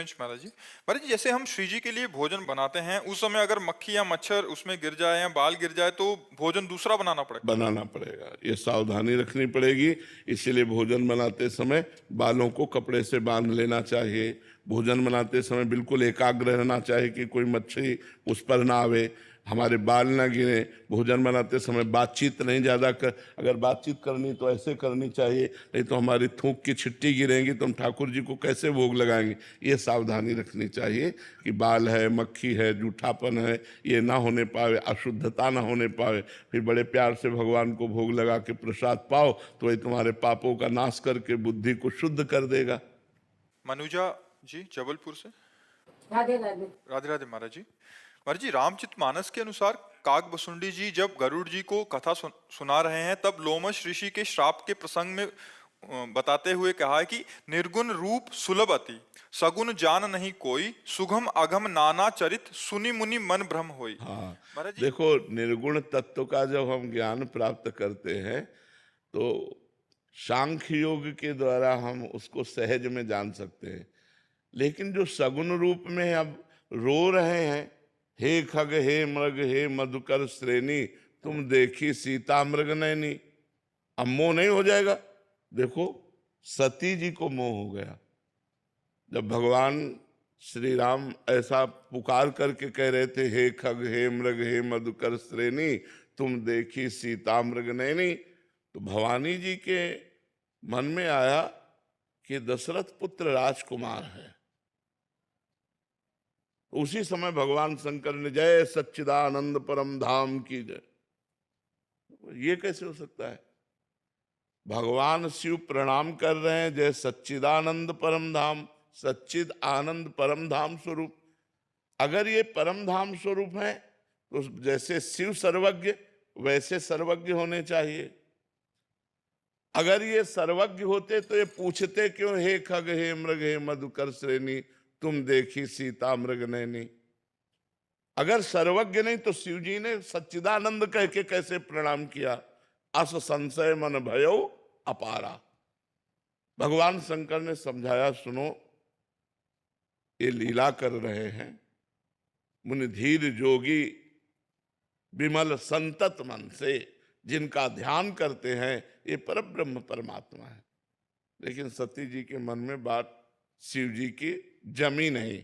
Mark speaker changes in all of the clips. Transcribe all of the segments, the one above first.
Speaker 1: हरिवंश महाराज जी। महाराज जी, जैसे हम श्री जी के लिए भोजन बनाते हैं, उस समय अगर मक्खी या मच्छर उसमें गिर जाए या बाल गिर जाए तो भोजन दूसरा बनाना पड़ेगा।
Speaker 2: बनाना पड़ेगा, ये सावधानी रखनी पड़ेगी। इसीलिए भोजन बनाते समय बालों को कपड़े से बांध लेना चाहिए। भोजन बनाते समय बिल्कुल एकाग्र रहना चाहिए कि कोई मच्छी उस पर ना आवे, हमारे बाल ना गिरे। भोजन बनाते समय बातचीत नहीं ज़्यादा कर, अगर बातचीत करनी तो ऐसे करनी चाहिए, नहीं तो हमारी थूक की छिट्टी गिरेंगी तो हम ठाकुर जी को कैसे भोग लगाएंगे। ये सावधानी रखनी चाहिए कि बाल है, मक्खी है, जूठापन है, ये ना होने पावे, अशुद्धता ना होने पावे। फिर बड़े प्यार से भगवान को भोग लगा के प्रसाद पाओ तो वही तुम्हारे पापों का नाश करके बुद्धि को शुद्ध कर देगा।
Speaker 1: मनुजा जी जबलपुर से।
Speaker 3: राधे राधे।
Speaker 1: राधे राधे महाराज जी। महाराज जी, रामचरितमानस के अनुसार काकभसुंडी जी जब गरुड़ जी को कथा सुना रहे हैं, तब लोमश ऋषि के श्राप के प्रसंग में बताते हुए कहा है कि निर्गुण रूप सुलभ अति, सगुण जान नहीं कोई, सुगम अगम नाना चरित, सुनि मुनि मन भ्रम होई।
Speaker 2: हाँ,
Speaker 1: महाराज जी,
Speaker 2: देखो, निर्गुण तत्व का जब हम ज्ञान प्राप्त करते हैं तो सांख्य योग के द्वारा हम उसको सहज में जान सकते हैं। लेकिन जो सगुण रूप में अब रो रहे हैं, हे खग हे मृग हे मधुकर श्रेणी, तुम देखी सीता मृग नैनी, अब मोह नहीं हो जाएगा। देखो, सती जी को मोह हो गया जब भगवान श्री राम ऐसा पुकार करके कह रहे थे, हे खग हे मृग हे मधुकर श्रेणी, तुम देखी सीता मृग नैनी। तो भवानी जी के मन में आया कि दशरथ पुत्र राजकुमार है। उसी समय भगवान शंकर ने जय सच्चिदानंद परम धाम की जय। ये कैसे हो सकता है? भगवान शिव प्रणाम कर रहे हैं, जय सच्चिदानंद परम धाम, सच्चिद आनंद परम धाम स्वरूप। अगर ये परम धाम स्वरूप है तो जैसे शिव सर्वज्ञ वैसे सर्वज्ञ होने चाहिए। अगर ये सर्वज्ञ होते तो ये पूछते क्यों, हे खग हे मृग हे मधुकर श्रेणी, तुम देखी सीता मृग नैनी। अगर सर्वज्ञ नहीं तो शिव जी ने सच्चिदानंद कह के कैसे प्रणाम किया? अस संशय मन भयो अपारा। भगवान शंकर ने समझाया, सुनो, ये लीला कर रहे हैं, मुनि धीर जोगी विमल संतत मन से जिनका ध्यान करते हैं, ये परब्रह्म परमात्मा है। लेकिन सती जी के मन में बात शिव जी की जमी नहीं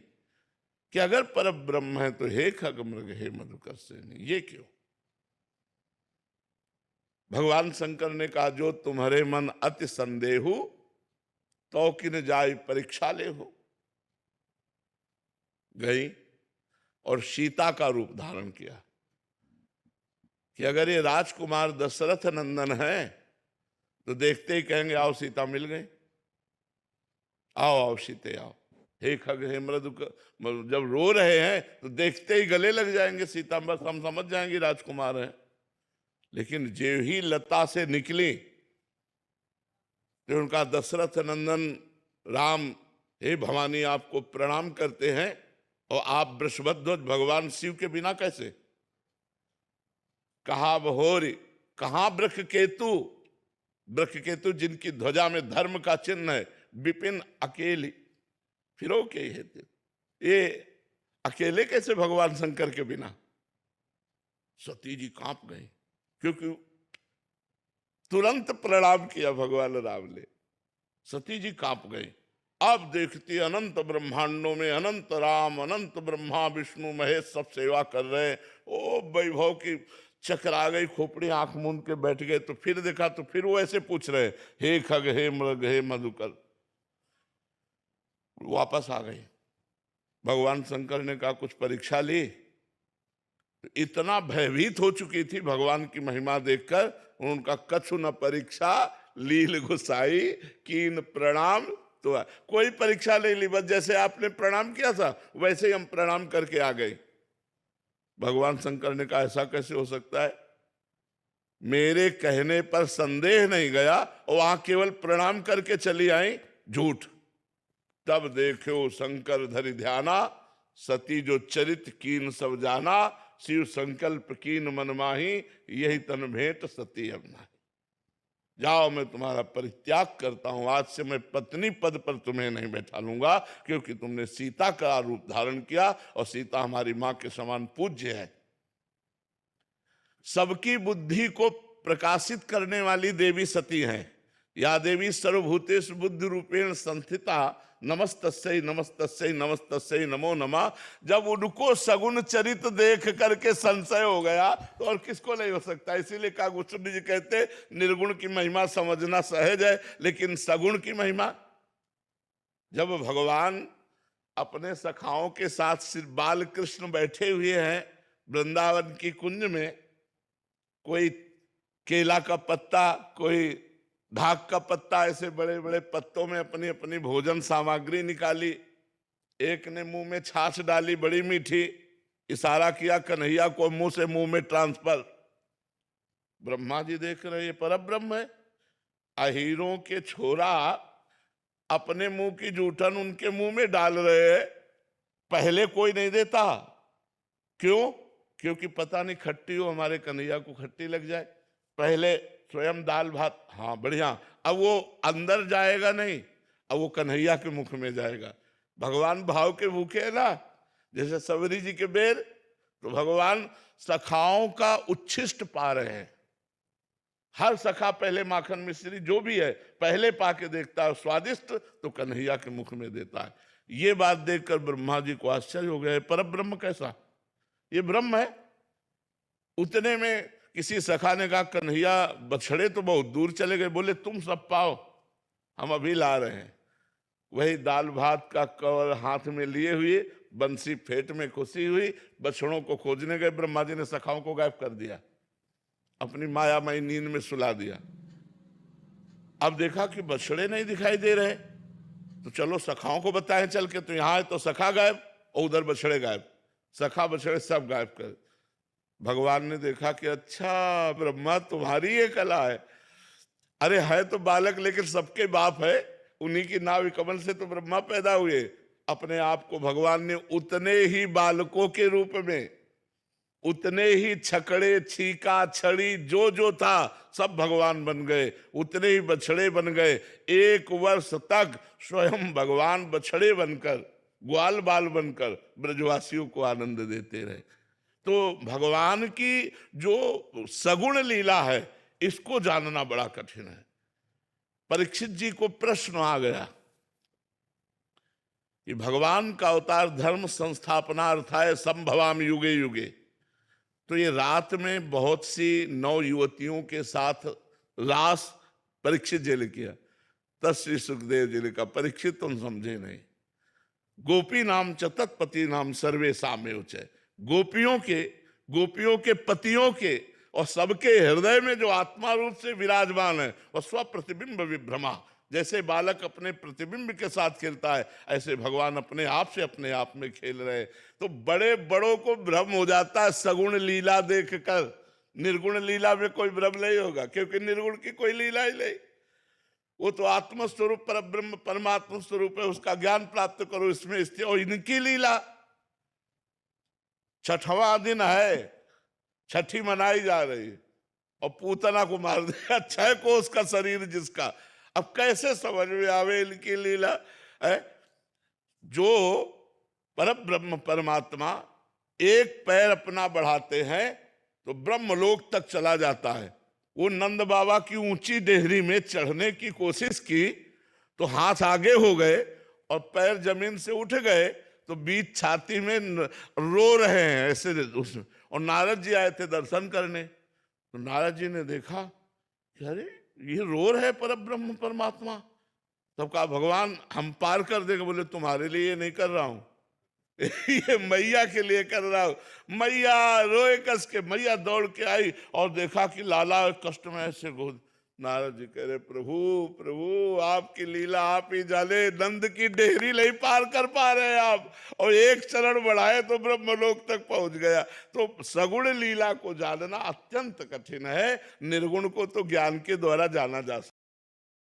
Speaker 2: कि अगर परब्रह्म है तो हे खग मृग हे मधुकर श्रेणी, ये क्यों? भगवान शंकर ने कहा, जो तुम्हारे मन अति संदेहु तो किन जाय परीक्षा ले हो। गई और सीता का रूप धारण किया कि अगर ये राजकुमार दशरथ नंदन है तो देखते ही कहेंगे, आओ सीता मिल गई, आओ आओ सीते आओ। हे खग हे मृग, जब रो रहे हैं तो देखते ही गले लग जाएंगे सीता, बस हम समझ जाएंगे राजकुमार है। लेकिन जो ही लता से निकली तो उनका दशरथ नंदन राम, हे भवानी आपको प्रणाम करते हैं, और आप वृषभध्वज भगवान शिव के बिना कैसे? कहा बहोरी, कहां वृक्ष केतु, वृक्ष केतु जिनकी ध्वजा में धर्म का चिन्ह है, विपिन अकेली फिरो के हेतु, ये अकेले कैसे भगवान शंकर के बिना? सती जी कांप गई, क्योंकि तुरंत प्रणाम किया भगवान राम ने। सती जी कांप गई। अब देखती अनंत ब्रह्मांडों में अनंत राम, अनंत ब्रह्मा विष्णु महेश सब सेवा कर रहे हैं। ओ वैभव की चकरा गई, खोपड़ी आंख मूंद के बैठ गए। तो फिर देखा तो फिर वो ऐसे पूछ रहे, हे खग हे मृग हे मधुकर। वापस आ गई। भगवान शंकर ने कहा, कुछ परीक्षा ली? इतना भयभीत हो चुकी थी भगवान की महिमा देखकर, उनका कछु न परीक्षा लील गुसाई कीन प्रणाम। तो कोई परीक्षा नहीं ली, बस जैसे आपने प्रणाम किया था वैसे ही हम प्रणाम करके आ गए। भगवान शंकर ने कहा, ऐसा कैसे हो सकता है? मेरे कहने पर संदेह नहीं गया और वहां केवल प्रणाम करके चली आई, झूठ। तब देखो शंकर धरि ध्याना, सती जो चरित कीन सब जाना, शिव संकल्प कीन मन माही, यही तन भेंट सती अब नाही। जाओ मैं तुम्हारा परित्याग करता हूं, आज से मैं पत्नी पद पर तुम्हें नहीं बैठा लूंगा, क्योंकि तुमने सीता का रूप धारण किया और सीता हमारी मां के समान पूज्य है। सबकी बुद्धि को प्रकाशित करने वाली देवी सती हैं। या देवी सर्वभूतेषु बुद्धि रूपेण संस्थिता, नमस्तस्यै नमस्तस्यै नमस्तस्यै नमो नमः। जब उनको सगुण चरित देख करके संशय हो गया तो और किसको नहीं हो सकता। इसीलिए कागभूषण जी कहते निर्गुण की महिमा समझना सहज है, लेकिन सगुण की महिमा, जब भगवान अपने सखाओं के साथ श्री बाल कृष्ण बैठे हुए हैं वृंदावन की कुंज में, कोई केला का पत्ता, कोई ढाक का पत्ता, ऐसे बड़े बड़े पत्तों में अपनी अपनी भोजन सामग्री निकाली। एक ने मुंह में छाछ डाली बड़ी मीठी, इशारा किया कन्हैया को मुंह से मुंह में ट्रांसफर। ब्रह्मा जी देख रहे पर ब्रह्म है, अहीरों के छोरा अपने मुंह की जूठन उनके मुंह में डाल रहे हैं। पहले कोई नहीं देता, क्यों? क्योंकि पता नहीं खट्टी हो, हमारे कन्हैया को खट्टी लग जाए। पहले स्वयं दाल भात, हाँ बढ़िया, अब वो अंदर जाएगा नहीं, अब वो कन्हैया के मुख में जाएगा। भगवान भाव के भूखे है ना, जैसे सबरी जी के बेर, तो भगवान सखाओं का उच्छिष्ट पा रहे हैं। हर सखा पहले माखन मिश्री जो भी है पहले पाके देखता है, स्वादिष्ट तो कन्हैया के मुख में देता है। ये बात देखकर ब्रह्मा जी को आश्चर्य हो गया, पर ब्रह्म कैसा? ये ब्रह्म है। उतने में किसी सखा ने कहा कन्हैया बछड़े तो बहुत दूर चले गए, बोले तुम सब पाओ, हम अभी ला रहे हैं। वही दाल भात का कवर हाथ में लिए हुए, बंसी फेट में खुशी हुई, बछड़ों को खोजने गए। ब्रह्मा जी ने सखाओं को गायब कर दिया, अपनी मायामयी नींद में सुला दिया। अब देखा कि बछड़े नहीं दिखाई दे रहे, तो चलो सखाओं को बताएं चल के, तो यहां है तो सखा गायब और उधर बछड़े गायब, सखा बछड़े सब गायब कर। भगवान ने देखा कि अच्छा ब्रह्मा तुम्हारी ये कला है। अरे है तो बालक लेकिन सबके बाप है, उन्हीं की नाभि कमल से तो ब्रह्मा पैदा हुए। अपने आप को भगवान ने उतने ही बालकों के रूप में, उतने ही छकड़े छीका छड़ी जो जो था सब भगवान बन गए, उतने ही बछड़े बन गए। 1 वर्ष तक स्वयं भगवान बछड़े बनकर, ग्वाल बाल बनकर ब्रजवासियों को आनंद देते रहे। तो भगवान की जो सगुण लीला है इसको जानना बड़ा कठिन है। परीक्षित जी को प्रश्न आ गया कि भगवान का अवतार धर्म संस्थापनार्थाय संभवाम युगे युगे। तो ये रात में बहुत सी नौ युवतियों के साथ रास परीक्षित जी ने किया। तब श्री सुखदेव जी ने कहा परीक्षित तुम समझे नहीं, गोपी नाम च तत्पति नाम सर्वे साम्य उच्चय। गोपियों के पतियों के और सबके हृदय में जो आत्मा रूप से विराजमान है और स्व प्रतिबिंब विभ्रमा, जैसे बालक अपने प्रतिबिंब के साथ खेलता है ऐसे भगवान अपने आप में खेल रहे। तो बड़े बड़ों को भ्रम हो जाता है सगुण लीला देखकर, निर्गुण लीला में कोई भ्रम नहीं होगा, क्योंकि निर्गुण की कोई लीला ही नहीं। वो तो आत्म स्वरूप पर ब्रह्म परमात्मा स्वरूप है, उसका ज्ञान प्राप्त करो, इसमें स्थित। और इनकी लीला 6वां दिन है, छठी मनाई जा रही है और पूतना को मार दिया, 6 कोस का शरीर जिसका। अब कैसे समझ में आवे इनकी लीला है? जो परब्रह्म परमात्मा एक पैर अपना बढ़ाते हैं तो ब्रह्मलोक तक चला जाता है। वो नंद बाबा की ऊंची डेहरी में चढ़ने की कोशिश की तो हाथ आगे हो गए और पैर जमीन से उठ गए, तो बीच छाती में रो रहे हैं ऐसे उसमें। और नारद जी आए थे दर्शन करने, तो नारद जी ने देखा कि अरे ये रो रहे परब्रह्म परमात्मा। तब कहा भगवान हम पार कर देंगे। बोले तुम्हारे लिए नहीं कर रहा हूं, ये मैया के लिए कर रहा हूं। मैया रोए कस के, मैया दौड़ के आई और देखा कि लाला कष्ट में ऐसे गोद। नारद जी कह रहे प्रभु प्रभु आपकी लीला आप ही जाने, नंद की डेहरी नहीं पार कर पा रहे आप, और एक चरण बढ़ाए तो ब्रह्मलोक तक पहुंच गया। तो सगुण लीला को जानना अत्यंत कठिन है, निर्गुण को तो ज्ञान के द्वारा जाना जा सकता है।